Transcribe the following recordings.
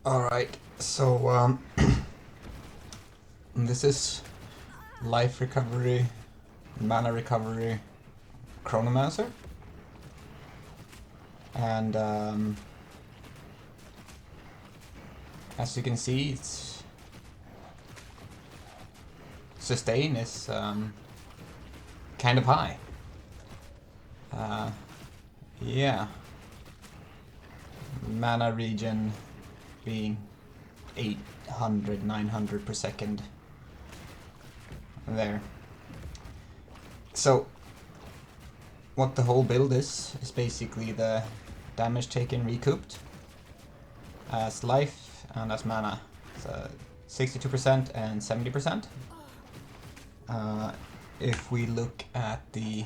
Alright, so this is life recovery, mana recovery, Chronomancer. And as you can see, its sustain is kind of high. Yeah. Mana regen being 800, 900 per second. There. So, what the whole build is basically the damage taken recouped as life and as mana. So 62% and 70%. If we look at the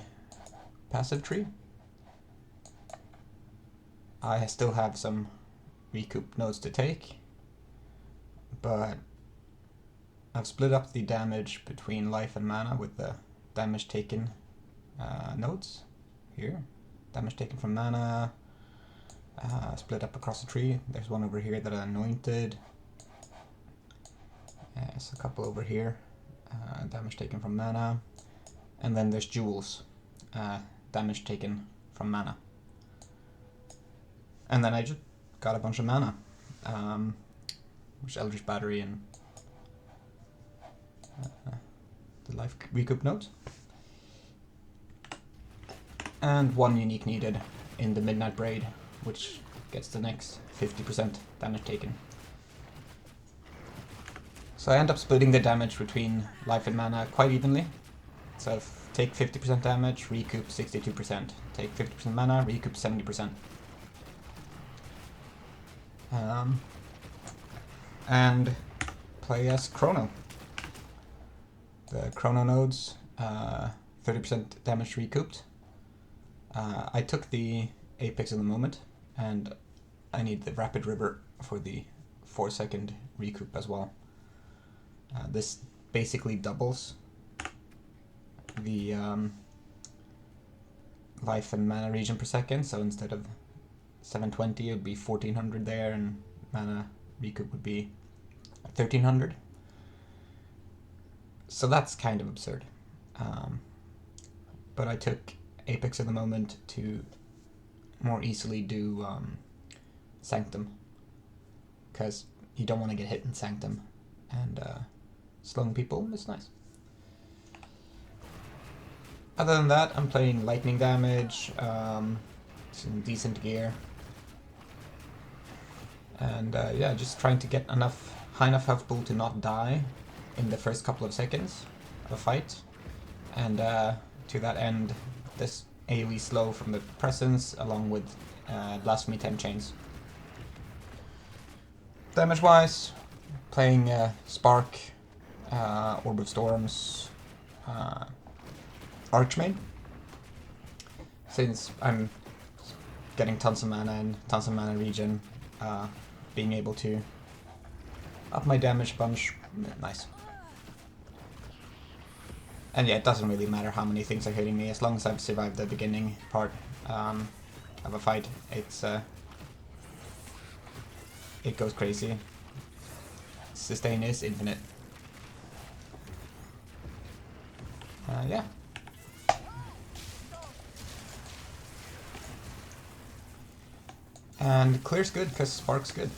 passive tree, I still have some recoup nodes to take, but I've split up the damage between life and mana with the damage taken nodes here. Damage taken from mana, split up across the tree. There's one over here that I anointed. There's a couple over here, damage taken from mana. And then there's jewels, damage taken from mana. And then I just got a bunch of mana, which Eldritch Battery and the life recoup nodes. And one unique needed in the Midnight Braid, which gets the next 50% damage taken. So I end up splitting the damage between life and mana quite evenly. So take 50% damage, recoup 62%. Take 50% mana, recoup 70%. And play as Chrono. The Chrono nodes, 30% damage recouped. I took the Apex in the moment, and I need the Rapid River for the 4-second recoup as well. This basically doubles the life and mana regen per second, so instead of 720 it would be 1400 there, and mana recoup would be 1300. So that's kind of absurd. But I took Apex at the moment to more easily do Sanctum, because you don't want to get hit in Sanctum, and slowing people is nice. Other than that, I'm playing lightning damage, some decent gear, and yeah, just trying to get high enough health pool to not die in the first couple of seconds of a fight, and to that end, this AoE slow from the presence along with Blasphemy 10 chains. Damage wise, playing Spark, Orb of Storms, Archmage, since I'm getting tons of mana and tons of mana regen, being able to up my damage bunch, nice. And yeah, it doesn't really matter how many things are hitting me, as long as I've survived the beginning part of a fight. It goes crazy. Sustain is infinite. Yeah. And clear's good because Spark's good.